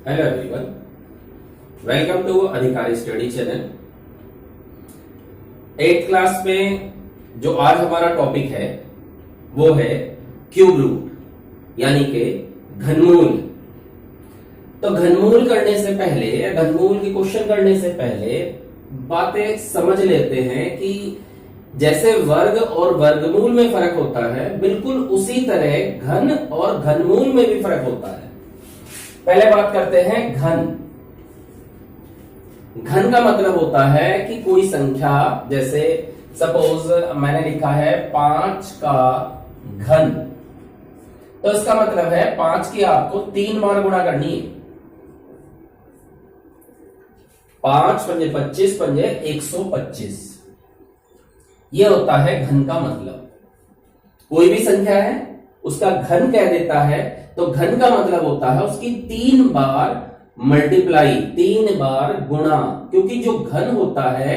Hello everyone, welcome to अधिकारी study channel. 8th class में जो आज हमारा टॉपिक है वो है क्यूब रूट यानी कि घनमूल। तो घनमूल करने से पहले या घनमूल के क्वेश्चन करने से पहले बातें समझ लेते हैं कि जैसे वर्ग और वर्गमूल में फर्क होता है, बिल्कुल उसी तरह घन और घनमूल में भी फर्क होता है। पहले बात करते हैं घन। घन का मतलब होता है कि कोई संख्या, जैसे सपोज मैंने लिखा है 5 का घन, तो इसका मतलब है 5 की आपको 3 बार गुणा करनी है। 5 पंजे 25 पंजे 125, यह होता है घन का मतलब। कोई भी संख्या है उसका घन कह देता है, तो घन का मतलब होता है उसकी 3 बार मल्टीप्लाई, 3 बार गुणा। क्योंकि जो घन होता है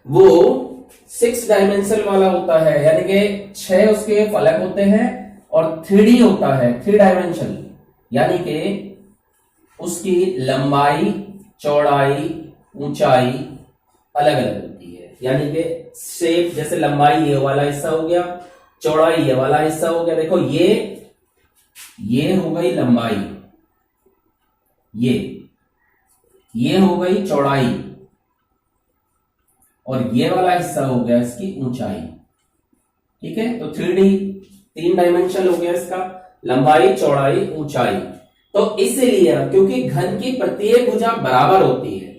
वो 6 डायमेंशन वाला होता है, यानी कि 6 उसके फलक होते हैं और 3D होता है, 3 डायमेंशन, यानी कि उसकी लंबाई, चौड़ाई, ऊंचाई अलग अलग होती है। यानी कि शेप, जैसे लंबाई ये वाला हिस्सा हो गया, चौड़ाई ये वाला हिस्सा हो गया। देखो ये हो गई लंबाई, ये हो गई चौड़ाई, और ये वाला हिस्सा हो गया इसकी ऊंचाई। ठीक है, तो 3D 3 डायमेंशन हो गया इसका, लंबाई, चौड़ाई, ऊंचाई। तो इसलिए क्योंकि घन की प्रत्येक भुजा बराबर होती है,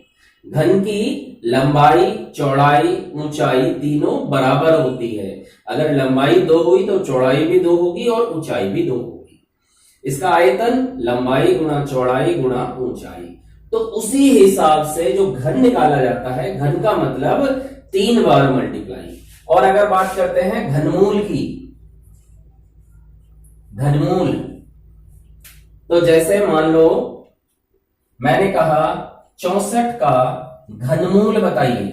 घन की लंबाई, चौड़ाई, ऊंचाई तीनों बराबर होती है। अगर लंबाई 2 हुई तो चौड़ाई भी 2 होगी और ऊंचाई भी 2 होगी। इसका आयतन लंबाई गुणा चौड़ाई गुणा ऊंचाई। तो उसी हिसाब से जो घन निकाला जाता है, घन का मतलब 3 बार मल्टीप्लाई। और अगर बात करते हैं घनमूल की, घनमूल, तो जैसे मान लो मैंने कहा 64 का घनमूल बताइए,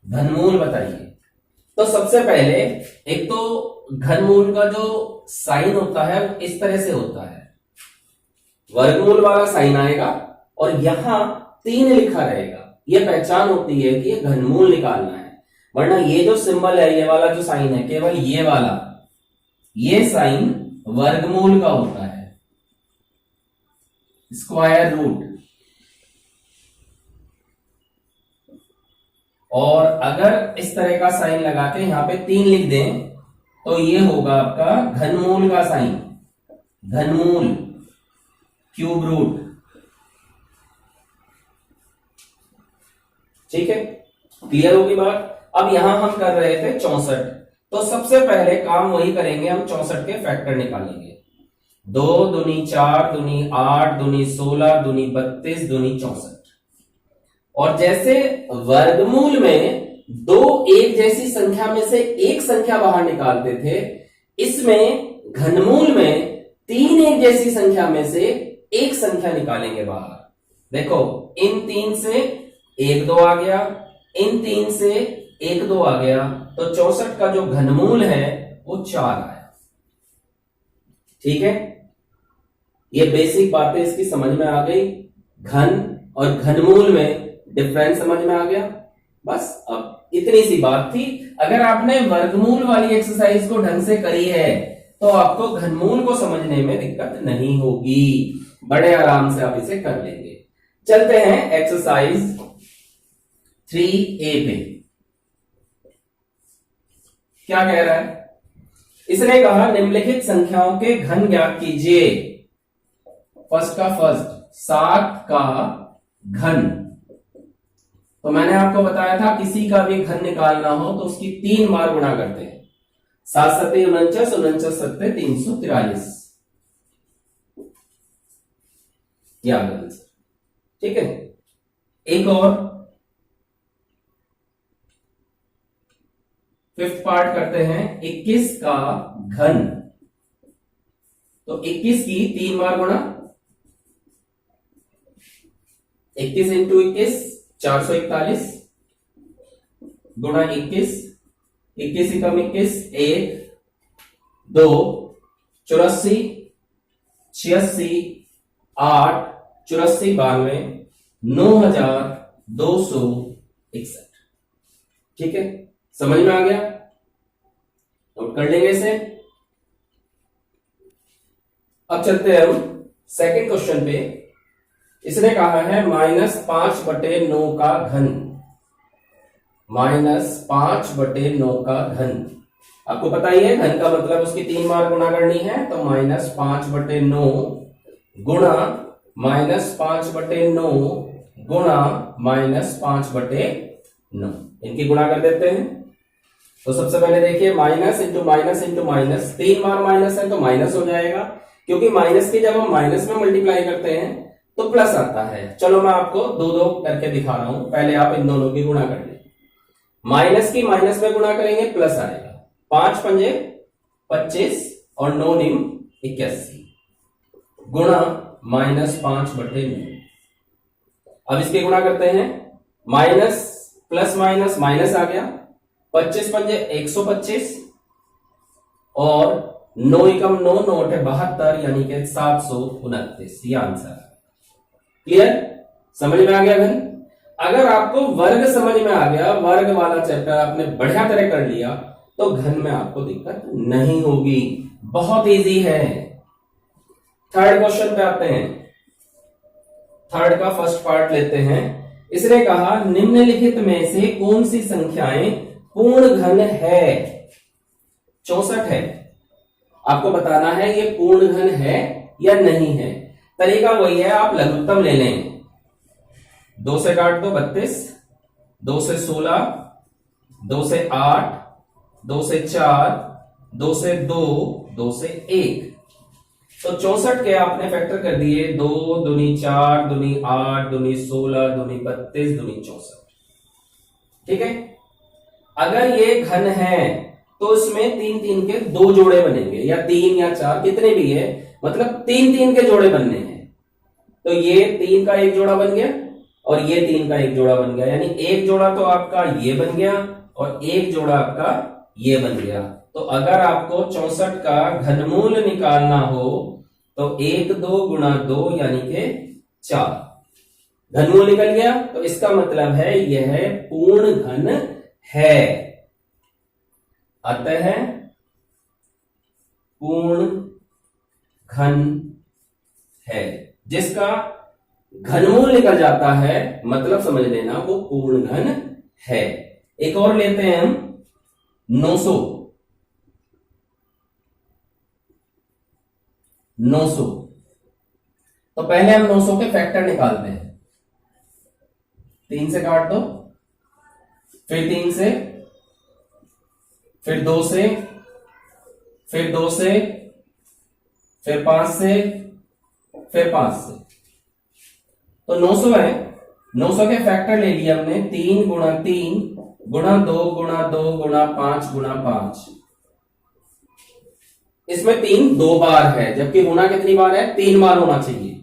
घनमूल बताइए। तो सबसे पहले एक तो घनमूल का जो साइन होता है वो इस तरह से होता है, वर्गमूल वाला साइन आएगा और यहां 3 लिखा रहेगा। ये पहचान होती है कि ये घनमूल निकालना है। वरना ये जो सिंबल है, ये वाला जो साइन है, केवल ये वाला, ये साइन वर्गमूल का होता है, स्क्वायर रूट। और अगर इस तरह का साइन लगा के यहां पे 3 लिख दें तो ये होगा आपका घनमूल का साइन, घनमूल, क्यूब रूट। ठीक है, क्लियर होगी बात। अब यहां हम कर रहे थे 64, तो सबसे पहले काम वही करेंगे, हम 64 के फैक्टर निकालेंगे। 2 दूनी 4 दूनी 8 दूनी 16 दूनी 32 दूनी 64। और जैसे वर्गमूल में 2 एक जैसी संख्या में से एक संख्या बाहर निकालते थे, इसमें घनमूल में 3 एक जैसी संख्या में से एक संख्या निकालेंगे बाहर। देखो, इन 3 से 1 2 आ गया, इन 3 से 1 2 आ गया, तो 64 का जो घनमूल है वो 4 आया। ठीक है, ये बेसिक बातें इसकी समझ में आ गई। घन और घनमूल में डिफरेंस समझ में आ गया। बस अब इतनी सी बात थी। अगर आपने वर्गमूल वाली एक्सरसाइज को ढंग से करी है तो आपको घनमूल को समझने में दिक्कत नहीं होगी, बड़े आराम से आप इसे कर लेंगे। चलते हैं एक्सरसाइज 3A पे। क्या कह रहा है? इसने कहा निम्नलिखित संख्याओं के घन ज्ञात कीजिए। फर्स्ट का फर्स्ट, 7 का घन। तो मैंने आपको बताया था किसी का भी घन निकालना हो तो उसकी 3 बार गुणा करते हैं। 7 सत्ते 49, 49 सत्ते 343। याद रखना सर, ठीक है। एक और 5th पार्ट करते हैं, 21 का घन। तो 21 की 3 बार गुणा, 21 इंटू 21 441 गुणा 21, 21 एकम 21, 1 2 84 86 8 8492 9261। ठीक है, समझ में आ गया? नोट कर लेंगे इसे। अब चलते हैं हम सेकंड क्वेश्चन पे। इसने कहा है -5/9 का घन, -5/9 का घन। आपको पता ही है घन का मतलब उसकी 3 बार गुणा करनी है, तो -5/9 गुणा -5/9 गुणा -5/9, इनकी गुणा कर देते हैं। तो सबसे पहले देखिए minus into minus into minus, 3 बार माइनस है तो माइनस हो जाएगा, क्योंकि माइनस की जब हम माइनस में मल्टीप्लाई करते हैं तो प्लस आता है। चलो मैं आपको दो दो करके दिखा रहा हूं, पहले आप इन दोनों की गुणा कर लें। माइनस की माइनस में गुणा करेंगे प्लस आएगा, 5 पंजे 25 और 9 निम 81 गुणा -5/9। अब इसकी गुणा करते हैं, माइनस प्लस माइनस माइनस आ गया, 25 पंजे 125 और 9 एकम 9 9 72 यानी कि 729, ये आंसर। क्लियर? समझ में आ गया घन? अगर आपको वर्ग समझ में आ गया, वर्ग वाला चैप्टर आपने बढ़िया तरह कर लिया, तो घन में आपको दिक्कत नहीं होगी, बहुत इजी है। थर्ड क्वेश्चन पे आते हैं। थर्ड का फर्स्ट पार्ट लेते हैं। इसने कहा निम्नलिखित में से कौन सी संख्याएं पूर्ण घन है? 64 है, आपको बताना है ये पूर्ण घन है या नहीं है। तरीका वही है, आप लघुत्तम ले लें, 2 से काट दो 32, 2 से 16, 2 से 8, 2 से 4, 2 से 2, 2 से 1। तो 64 के आपने फैक्टर कर दिए, 2 दूनी 4 दूनी 8 दूनी 16 दूनी 32 दूनी 64। ठीक है, अगर ये घन है तो इसमें 3 3 के 2 जोड़े बनेंगे, या 3 या 4 कितने भी है, मतलब 3 3 के जोड़े बनने हैं। तो ये 3 का एक जोड़ा बन गया और ये 3 का एक जोड़ा बन गया, यानी एक जोड़ा तो आपका ये बन गया और एक जोड़ा आपका ये बन गया। तो अगर आपको 64 का घनमूल निकालना हो तो 1 2 गुणा 2 यानी कि 4 घनमूल निकल गया, तो इसका मतलब है यह पूर्ण घन है। अतः पूर्ण घन है, जिसका घनमूल निकल जाता है मतलब समझ लेना वो पूर्ण घन है। एक और लेते हैं हम 900। 900 तो पहले हम 900 के फैक्टर निकालते हैं। 3 से काट दो, फिर 3 से, फिर 2 से, फिर 2 से, फिर 5 से, फिर 5 से। तो 900 है, 900 के फैक्टर ले लिया हमने, 3 गुणा 3 गुणा 2 गुणा 2 गुणा 5 गुणा 5। इसमें 3 2 बार है, जबकि गुणा कितनी बार है? 3 बार होना चाहिए।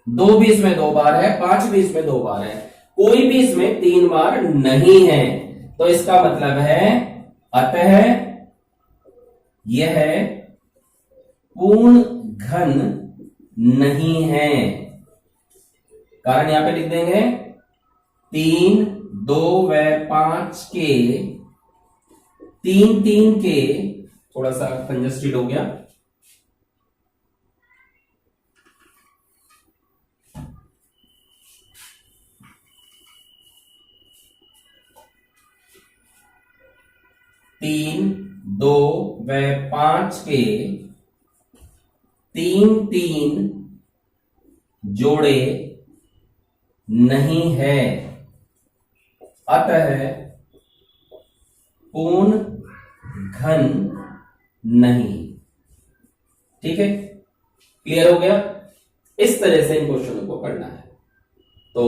2 भी इसमें 2 बार है, 5 भी इसमें 2 बार है, कोई भी इसमें 3 बार नहीं है। तो इसका मतलब है अतः यह पूर्ण घन नहीं है। कारण यहां पे लिख देंगे 3 2 व 5 के 3 3 के, थोड़ा सा कंजस्टेड हो गया, तीन 2 व 5 के 3 3 जोड़े नहीं है, अतः पूर्ण घन नहीं। ठीक है, क्लियर हो गया? इस तरह से इन क्वेश्चनों को करना है। तो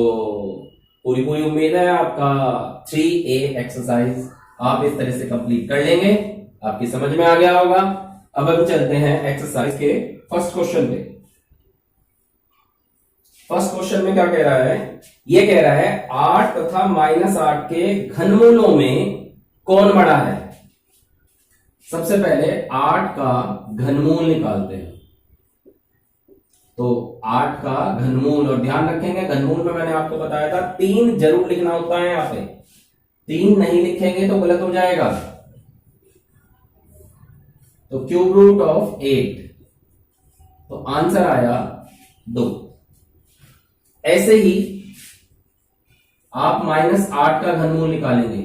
पूरी पूरी उम्मीद है आपका 3A एक्सरसाइज आप इस तरह से कंप्लीट कर लेंगे, आपकी समझ में आ गया होगा। अब हम चलते हैं एक्सरसाइज के फर्स्ट क्वेश्चन पे। फर्स्ट क्वेश्चन में क्या कह रहा है? ये कह रहा है 8 तथा -8 के घनमूलों में कौन बड़ा है। सबसे पहले 8 का घनमूल निकालते हैं। तो 8 का घनमूल, और ध्यान रखेंगे घनमूल में मैंने आपको बताया था 3 जरूर लिखना होता है, यहां पे 3 नहीं लिखेंगे तो गलत हो जाएगा। तो क्यूब रूट ऑफ 8, तो आंसर आया 2। ऐसे ही आप -8 का घनमूल निकालेंगे,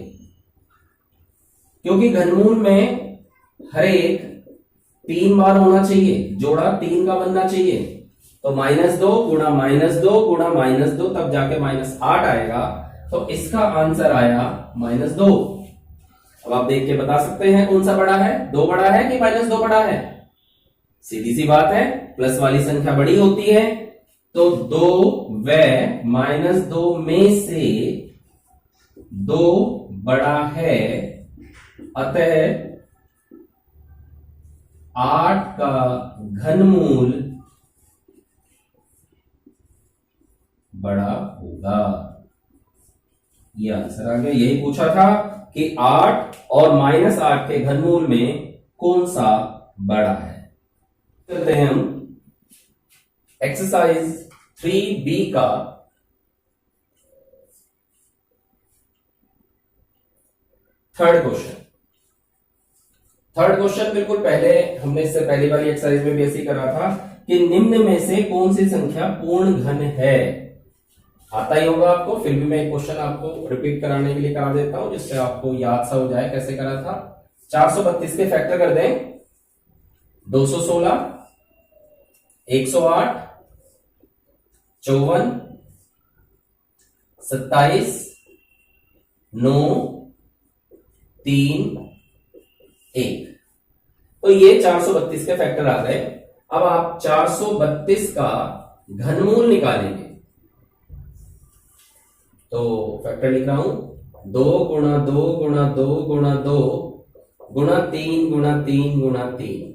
क्योंकि घनमूल में हर एक 3 बार होना चाहिए, जोड़ा 3 का बनना चाहिए। तो -2 गुणा -2 गुणा -2 तब जाके -8 आएगा। तो इसका आंसर आया -2। अब आप देख के बता सकते हैं कौन सा बड़ा है, 2 बड़ा है कि -2 बड़ा है। सीधी सी बात है, प्लस वाली संख्या बड़ी होती है, तो 2 व -2 में से 2 बड़ा है, अतः 8 का घनमूल बड़ा होगा। ये आंसर आ गया। यही पूछा था कि 8 और -8 के घनमूल में कौन सा बड़ा है। चलते हैं हम एक्सरसाइज 3B का थर्ड क्वेश्चन। थर्ड क्वेश्चन बिल्कुल पहले हमने इससे पहली वाली एक्सरसाइज में भी ऐसे ही करा था कि निम्न में से कौन सी संख्या पूर्ण घन है। आता ही होगा आपको, फिर भी मैं एक क्वेश्चन आपको रिपीट कराने के लिए करा देता हूं, जिससे आपको याद सा हो जाए कैसे करा था। 432 के फैक्टर कर दें, 216, 108, 54, 27, 9, 3, 1। तो ये 432 के फैक्टर आ गए। अब आप 432 का घनमूल निकालेंगे। तो फैक्टर लिख रहा हूं, 2 गुणा 2 गुणा 2 गुणा 2 गुणा 3 गुणा 3 गुणा 3,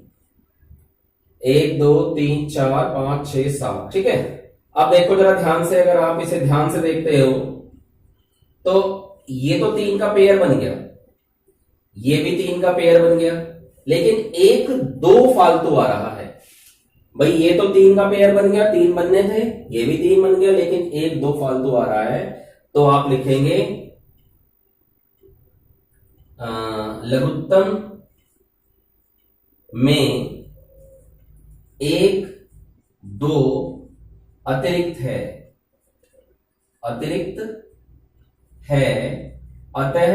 1 2 3 4 5 6 7। ठीक है, अब देखो जरा ध्यान से, अगर आप इसे ध्यान से देखते हो तो ये तो 3 का पेयर बन गया, ये भी 3 का पेयर बन गया, लेकिन 1 2 फालतू आ रहा है। भाई ये तो 3 का पेयर बन गया, 3 बनने थे, ये भी 3 बन गया, लेकिन 1 2 फालतू आ रहा है। तो आप लिखेंगे लघुत्तम में 1 2 अतिरिक्त है, अतिरिक्त है, अतः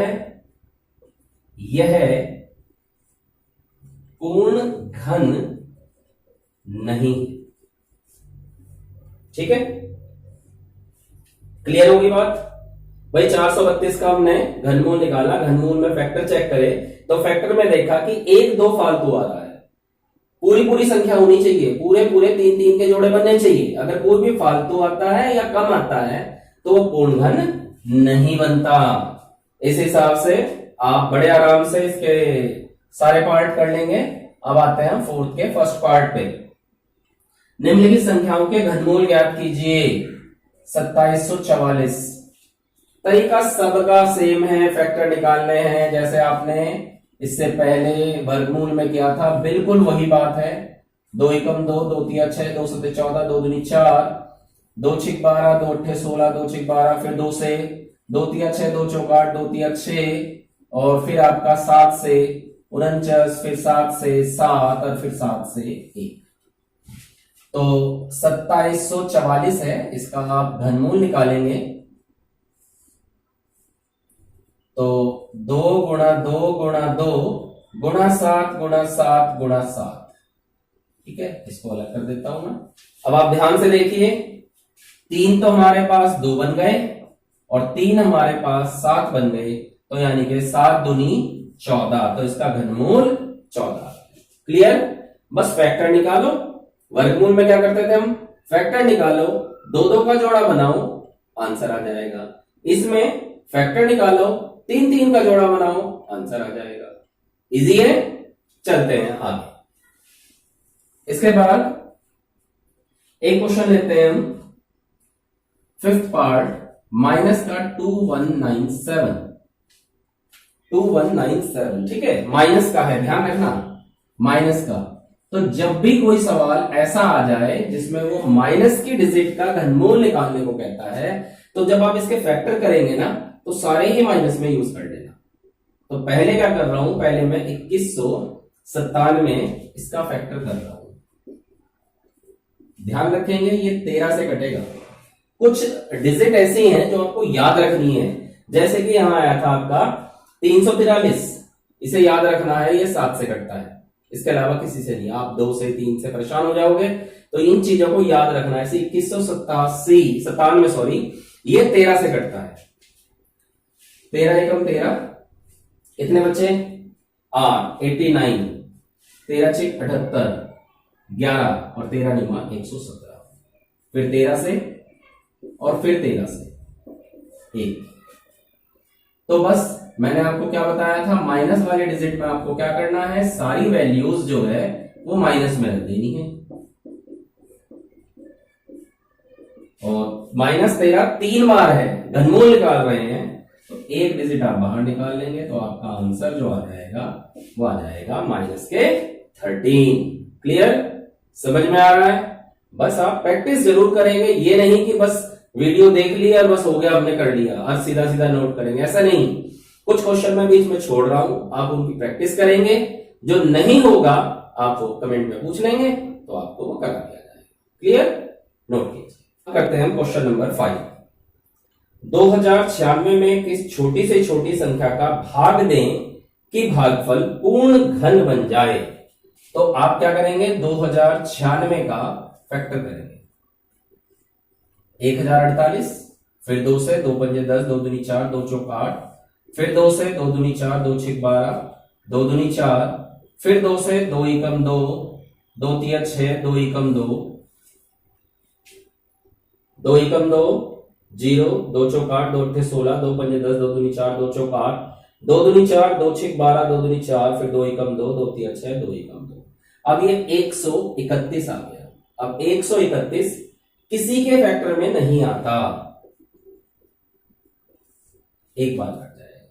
यह पूर्ण घन नहीं। ठीक है, क्लियर होगी बात। भाई 432 का हमने घनमूल निकाला, घनमूल में फैक्टर चेक करे तो फैक्टर में देखा कि 1 2 फालतू आ रहा है। पूरी संख्या होनी चाहिए, पूरे 3 के जोड़े बनने चाहिए। अगर कोई भी फालतू आता है या कम आता है तो वो पूर्ण घन नहीं बनता। इस हिसाब से आप बड़े आराम से इसके सारे पार्ट कर लेंगे। अब आते हैं फोर्थ के फर्स्ट पार्ट पे। निम्नलिखित संख्याओं के घनमूल ज्ञात कीजिए। 2744। तरीका सबका सेम है, फैक्टर निकालने हैं जैसे आपने इससे पहले वर्गमूल में किया था, बिल्कुल वही बात है। 2 एकम 2, 2 तिया 6, 2 सते 14, 2 दूनी 4, 2 छिक 12, 2 अट्ठे 16, 2 छिक 12, फिर 2 से 2 तिया 6, 2 चौक 8, 2 तिया 6, और फिर आपका 7 से 49, फिर 7 से 7, और फिर 7 से 1। तो 2744 है, इसका आप घनमूल निकालेंगे तो 2 गुणा 2 गुणा 2 गुणा 7 गुणा 7 गुणा 7। ठीक है, इसको अलग कर देता हूं मैं। अब आप ध्यान से देखिए, 3 तो हमारे पास 2 बन गए और 3 हमारे पास 7 बन गए, तो यानी कि 7 दूनी 14, तो इसका घनमूल 14। क्लियर। बस फैक्टर निकालो। वर्गमूल में क्या करते थे हम, फैक्टर निकालो, 2 का जोड़ा बनाओ, आंसर आ जाएगा। इसमें फैक्टर निकालो, 3 का जोड़ा बनाओ, आंसर आ जाएगा। इजी है। चलते हैं आगे। इसके बाद एक क्वेश्चन लेते हैं हम, फिफ्थ पार्ट, माइनस का 2197। 2197, ठीक है, माइनस का है, ध्यान रखना, माइनस का। तो जब भी कोई सवाल ऐसा आ जाए जिसमें वो माइनस की डिजिट का घनमूल निकालने को कहता है, तो जब आप इसके फैक्टर करेंगे ना तो सारे ही माइनस में यूज कर लेना। तो पहले क्या कर रहा हूं, पहले मैं 2197 इसका फैक्टर कर रहा हूं। ध्यान रखेंगे ये 13 से कटेगा। कुछ डिजिट ऐसी हैं जो आपको याद रखनी है, जैसे कि यहां आया था आपका 343, इसे याद रखना है, ये 7 से कटता है, इसके अलावा किसी से नहीं। आप 2 से 3 से परेशान हो जाओगे, तो इन चीजों को याद रखना है। 2197 सॉरी, ये 13 से कटता है। 13 एकम 13, कितने बच्चे 8, 89, 13 6 78, 11 और 13 निमा 117, फिर 13 से और फिर 13 से 1। तो बस मैंने आपको क्या बताया था, माइनस वाले डिजिट में आपको क्या करना है, सारी वैल्यूज जो है वो माइनस में रख देनी है। और -13 3 बार है, घनमूल निकाल रहे हैं, तो एक डिजिट आप बाहर निकाल लेंगे तो आपका आंसर जो आ जाएगा वो आ जाएगा -13। क्लियर, समझ में आ रहा है? बस आप प्रैक्टिस जरूर करेंगे, ये नहीं कि बस वीडियो देख लिया और बस हो गया, हमने कर लिया और सीधा सीधा नोट करेंगे, ऐसा नहीं। कुछ क्वेश्चन मैं बीच में छोड़ रहा हूं, आप उनकी प्रैक्टिस करेंगे, जो नहीं होगा आप वो कमेंट में पूछ लेंगे तो आपको वो करा दिया जाएगा। क्लियर, नोट कीजिए। करते हैं क्वेश्चन नंबर 5। 2096 में किस छोटी से छोटी संख्या का भाग दें कि भागफल पूर्ण घन बन जाए। तो आप क्या करेंगे, 2096 का फैक्टर करेंगे। 1048, फिर 2 से, 2 पंजे 10, 2 दूनी 4, 2 चौक 8, फिर 2 से, 2 दूनी 4, 2 छक 12, 2 दूनी 4, फिर 2 से, 2 एकम 2, 2 तिया 6, 2 एकम 2, 2 एकम 2, 0, 2 चौक 8, 2 अट्ठे 16, 2 पंजे 10, 2 दूनी 4, 2 चौक 8, 2 दूनी 4, 2 छक 12, 2 दूनी 4, फिर 2 एकम 2, 2 तिया 6, 2 एकम 2। अब ये 131 आ गया। अब 131 किसी के फैक्टर में नहीं आता, एक बार कट जाएगा।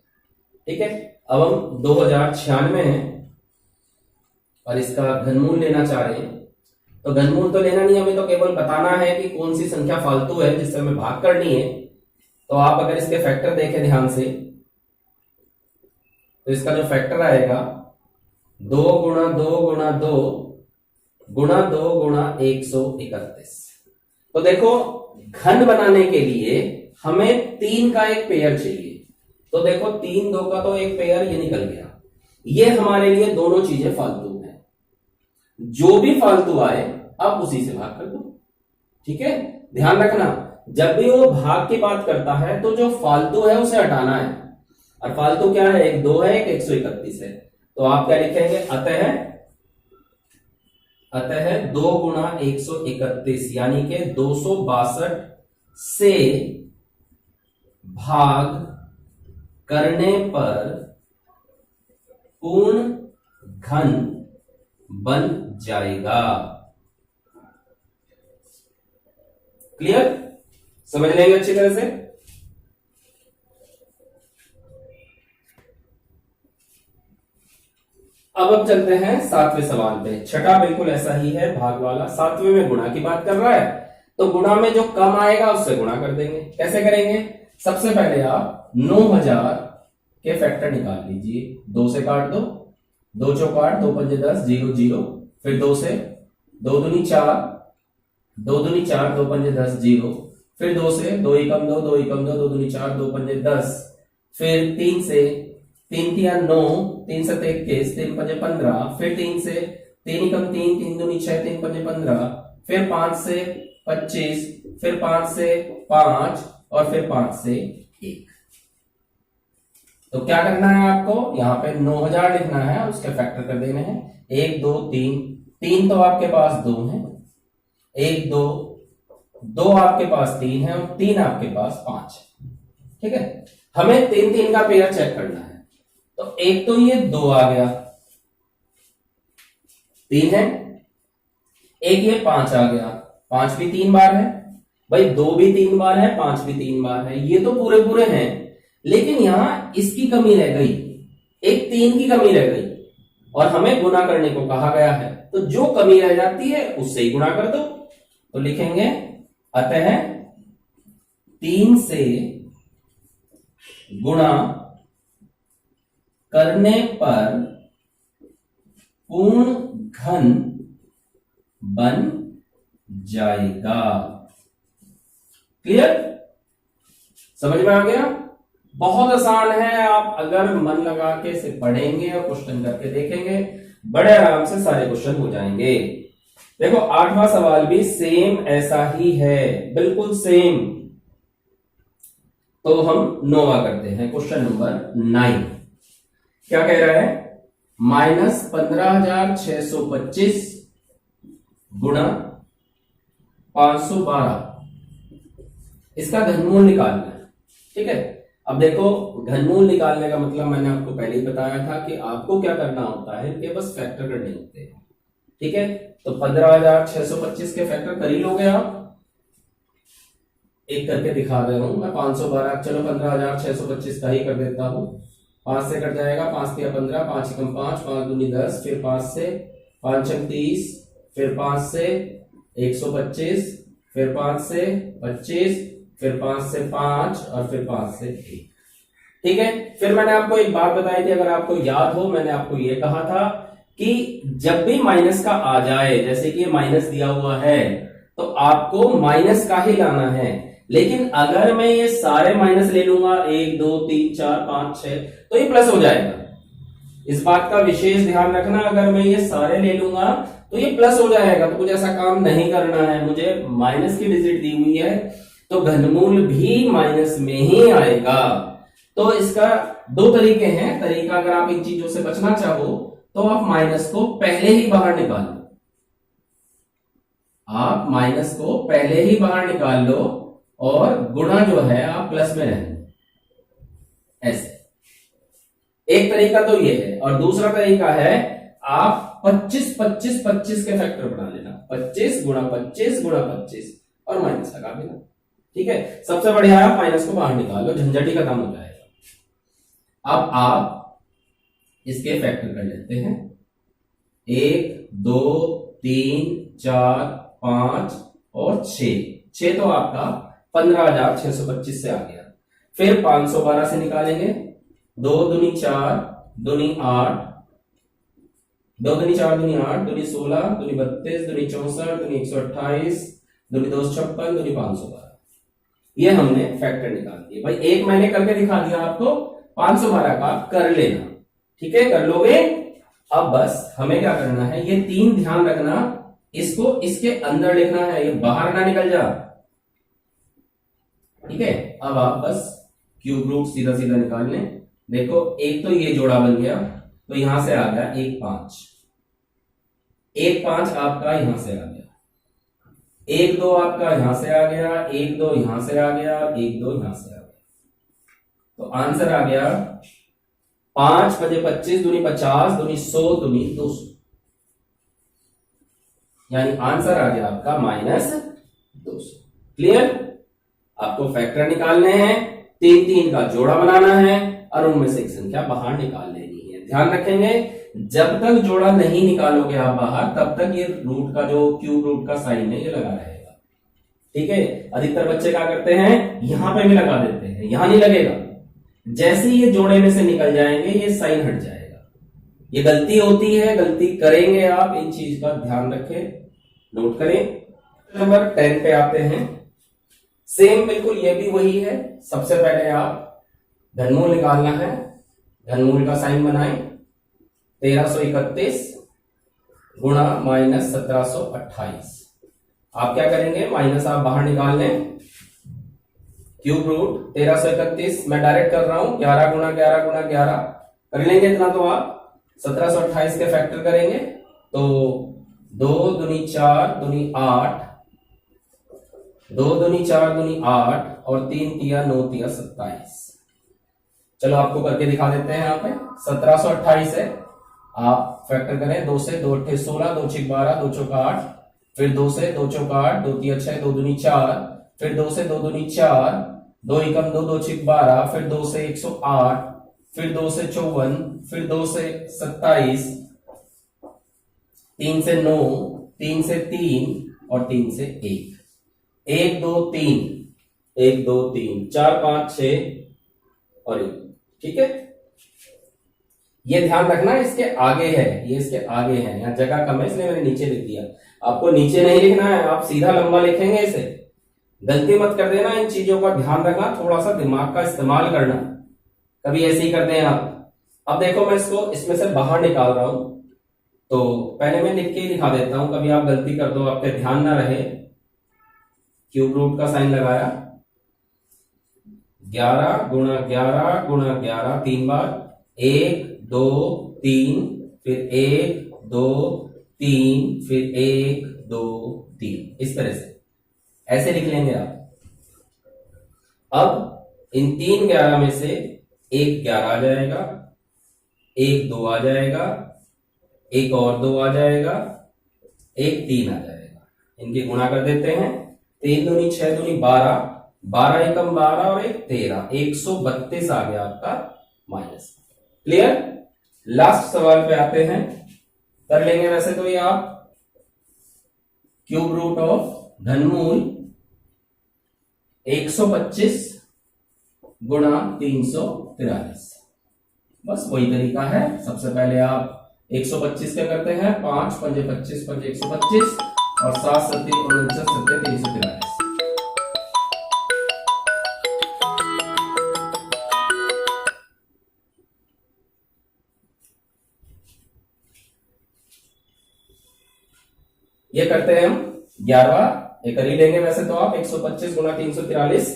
ठीक है, अब हम 2096 है और इसका घनमूल लेना चाह रहे हैं। तो घनमूल तो लेना नहीं, हमें तो केवल बताना है कि कौन सी संख्या फालतू है जिससे हमें भाग करनी है। तो आप अगर इसके फैक्टर देखें ध्यान से, तो इसका जो फैक्टर आएगा 2 गुणा 2 गुणा 2 गुणा 2 गुणा 131। तो देखो, घन बनाने के लिए हमें 3 का एक पेयर चाहिए। तो देखो 3 2 का तो एक पेयर ये निकल गया। ये हमारे लिए दोनों चीजें फालतू हैं। जो भी फालतू आए अब उसी से भाग कर दो। ठीक है, ध्यान रखना, जब भी वो भाग की बात करता है तो जो फालतू है उसे हटाना है। और फालतू क्या है, एक 2 है, एक 131 है। तो आप क्या लिखेंगे, अतः 2 गुणा 131 यानी कि 262 से भाग करने पर पूर्ण घन बन जाएगा। क्लियर, समझ लेंगे अच्छी तरह से। अब चलते हैं 7वें सवाल पे। छठा बिल्कुल ऐसा ही है, भाग वाला। 7वें में गुणा की बात कर रहा है, तो गुणा में जो कम आएगा उससे गुणा कर देंगे। कैसे करेंगे, सबसे पहले आप 9000 के फैक्टर निकाल लीजिए। 2 से काट दो, 2 चौक 8, 2 पंजे 10, 0 0, फिर 2 से, 2 दूनी 4, 2 दूनी 4, 2 पंजे 10, 0, फिर 2 से, 2 एकम 2, 2 एकम 2, 2 दूनी 4, 2 पंजे 10, फिर 3 से, 3 तिया 9, 3 से 21, 3 पंजे 15, फिर 3 से, 3 एकम 3, 3 दूनी 6, 3 पंजे 15, फिर 5 से 25, फिर 5 से 5 और फिर 5 से 1। तो क्या करना है आपको, यहां पे 9000 लिखना है और उसके फैक्टर कर देने हैं। 1 2 3, 3 तो आपके पास 2 है, 1 2, 2 आपके पास 3 है और 3 आपके पास 5 है। ठीक है, हमें 3 3 का पेयर चेक करना है। तो एक तो ये 2 आ गया, 3 है, एक ये 5 आ गया, 5 भी 3 बार है भाई, 2 भी 3 बार है, 5 भी 3 बार है। ये तो पूरे पूरे हैं, लेकिन यहां इसकी कमी रह गई, एक 3 की कमी रह गई। और हमें गुना करने को कहा गया है, तो जो कमी रह जाती है उससे ही गुना कर दो। तो लिखेंगे अतः 3 से गुणा करने पर पूर्ण घन बन जाएगा। क्लियर? समझ में आ गया? बहुत आसान है, आप अगर मन लगा के इसे पढ़ेंगे और क्वेश्चन करके देखेंगे, बड़े आराम से सारे क्वेश्चन हो जाएंगे। देखो 8वां सवाल भी सेम ऐसा ही है, बिल्कुल सेम। तो हम 9वां करते हैं, क्वेश्चन नंबर 9। क्या कह रहा है? -15,625 गुणा 512, इसका घनमूल निकालना है। ठीक है, अब देखो घनमूल निकालने का मतलब मैंने आपको पहले ही बताया था कि आपको क्या करना होता है कि बस फैक्टर करने होते हैं। ठीक है, तो 15,625 के फैक्टर कर ही लोगे आप। एक करके दिखा दे रहा हूं मैं, 512, चलो 15,625 का ही कर देता हूं। 5 से कट जाएगा, 5 तिया 15, 5 एकम 5, 5 दूनी 10, फिर 5 से 5 छक 30, फिर 5 से 125, फिर 5 से 25, फिर 5 से 5 और फिर 5 से 1। ठीक है, फिर मैंने आपको एक बात बताई थी, अगर आपको याद हो, मैंने आपको यह कहा था कि जब भी माइनस का आ जाए, जैसे कि माइनस दिया हुआ है, तो आपको माइनस का ही लाना है। लेकिन अगर मैं ये सारे माइनस ले लूंगा, 1 2 3 4 5 6, तो ये प्लस हो जाएगा। इस बात का विशेष ध्यान रखना, अगर मैं ये सारे ले लूंगा तो ये प्लस हो जाएगा। तो मुझे ऐसा काम नहीं करना है, मुझे माइनस की डिजिट दी हुई है तो घनमूल भी माइनस में ही आएगा। तो इसका 2 तरीके हैं। तरीका, अगर आप इन चीजों से बचना चाहो तो आप माइनस को पहले ही बाहर निकाल लो। आप माइनस को पहले ही बाहर निकाल लो और गुणा जो है आप प्लस में रहने, ऐसे। एक तरीका तो ये है, और दूसरा तरीका है आप 25 25 25 के फैक्टर बना लेना। 25 गुणा 25 गुणा 25 और माइनस लगा देना। ठीक है, सबसे बढ़िया है आप माइनस को बाहर निकाल लो, झंझट ही खत्म हो जाएगा। अब आप इसके फैक्टर कर लेते हैं। 1 2 3 4 5 और 6 तो आपका 15,625 से आ गया। फिर 512 से निकालेंगे। 2 दूनी 4 दूनी 8, 2 दूनी 4 दूनी 8, दूनी 16, दूनी 32, दूनी 64, दूनी 128, दूनी 256, दूनी 512। ये हमने फैक्टर निकाल दिए। भाई एक मैंने करके दिखा दिया आपको, 512 का कर लेना। ठीक है, कर लोगे। अब बस हमें क्या करना है, ये 3 ध्यान रखना, इसको इसके अंदर लिखना है, ये बाहर ना निकल जा। ठीक है, अब आप बस क्यूब रूट सीधा सीधा निकाल लें। देखो एक तो ये जोड़ा बन गया, तो यहां से आ गया 1 5, 1 5 आपका यहां से आ गया, 1 2 आपका यहां से आ गया, 1 2 यहां से आ गया, 1 2 यहां से आ गया। तो आंसर आ गया 5 5 25 दूनी 50 दूनी 100 दूनी 200, यानी आंसर आ गया आपका -200। क्लियर? आपको फैक्टर निकालने हैं, 3 3 का जोड़ा बनाना है और उनमें से एक संख्या बाहर निकाल लेनी है। ध्यान रखेंगे, जब तक जोड़ा नहीं निकालोगे आप बाहर, तब तक ये रूट का जो क्यूब रूट का साइन है ये लगा रहेगा। ठीक है, अधिकतर बच्चे क्या करते हैं, यहां पे भी लगा देते हैं, यहां नहीं लगेगा। जैसे ही ये जोड़े में से निकल जाएंगे ये साइन हट जाएगा। ये गलती होती है, गलती करेंगे आप, इन चीज का ध्यान रखें, नोट करें। नंबर 10 पे आते हैं। सेम बिल्कुल ये भी वही है। सबसे पहले आप घनमूल निकालना है, घनमूल का साइन बनाएं। 1331 गुणा -1728। आप क्या करेंगे, माइनस आप बाहर निकाल लें। क्यूब रूट 1331 मैं डायरेक्ट कर रहा हूं, 11 गुणा 11 गुणा 11 कर लेंगे इतना। तो आप 1728 के फैक्टर करेंगे तो 2 दूनी 4 दूनी 8, 2 दूनी 4 दूनी 8 और 3 तिया 9 तिया 27। चलो आपको करके दिखा देते हैं। यहाँ पे 1728 है, आप फैक्टर करें। 2 से 2 8 16, 2 6 12, 2 चौक 8, फिर 2 से 2 चौक 8, 2 तिया 6, 2 दूनी 4, फिर 2 से 2 दूनी 4, 2 एकम 2, 2 6 12, फिर 2 से 108, फिर 2 से 54, फिर 2 से 27, 3 से 9, 3 से 3 और 3 से 1, 1 2 3, 1 2 3, 4 5 6 और 1। ठीक है, ये ध्यान रखना इसके आगे है, ये इसके आगे है, यहां जगह कम है इसलिए मैंने नीचे लिख दिया। आपको नीचे नहीं लिखना है, आप सीधा लंबा लिखेंगे इसे। गलती मत कर देना, इन चीजों का ध्यान रखना, थोड़ा सा दिमाग का इस्तेमाल करना, कभी ऐसे ही कर दें आप। अब देखो मैं इसको इसमें से बाहर निकाल रहा हूं, तो पहले मैं लिख के ही दिखा देता हूं, कभी आप गलती कर दो, आपके ध्यान ना रहे। क्यूब रूट का साइन लगाया, 11 गुणा 11 गुणा 11 3 बार, 1 2 3, फिर 1 2 3, फिर 1 2 3, इस तरह से ऐसे लिख लेंगे आप। अब इन 3 11 में से एक 11 आ जाएगा, एक 2 आ जाएगा, एक और 2 आ जाएगा, एक 3 आ जाएगा। इनकी गुणा कर देते हैं, 3 दूनी 6 दूनी 12, 12 एकम 12 और 1 13, 132 आ गया आपका माइनस। क्लियर? लास्ट सवाल पे आते हैं, कर लेंगे वैसे तो ये आप। क्यूब रूट ऑफ घनमूल 125 गुणा 343, बस वही तरीका है। सबसे पहले आप 125 क्या करते हैं, 5 पंजे 25 पंजे 125 और 7 सत्ती 49 सत्ते 343। ये करते हैं हम 11वां, ये कर ही लेंगे वैसे तो आप। 125 गुणा 343,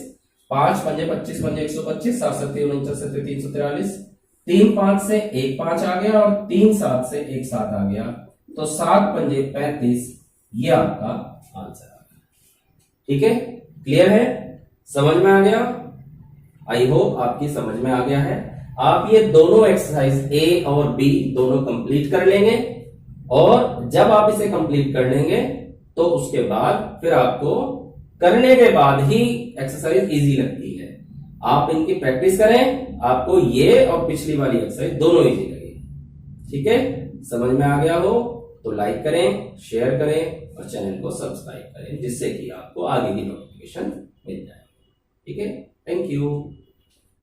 5 पंजे 25 पंजे 125, 7 सत्ती 49 सत्ते 343, 3 5 से 1 5 आ गया और 3 7 से 1 7 आ गया, तो 7 पंजे 35, ये आपका आंसर आ गया। ठीक है, क्लियर है, समझ में आ गया? आई होप आपकी समझ में आ गया है। आप ये दोनों एक्सरसाइज ए और बी दोनों कंप्लीट कर लेंगे, और जब आप इसे कंप्लीट कर लेंगे तो उसके बाद फिर आपको करने के बाद ही एक्सरसाइज इजी लगती है। आप इनकी प्रैक्टिस करें, आपको ये और पिछली वाली एक्सरसाइज दोनों इजी लगेगी। ठीक है, समझ में आ गया हो तो लाइक करें, शेयर करें और चैनल को सब्सक्राइब करें, जिससे कि आपको आगे की नोटिफिकेशन मिल जाए। ठीक है, थैंक यू।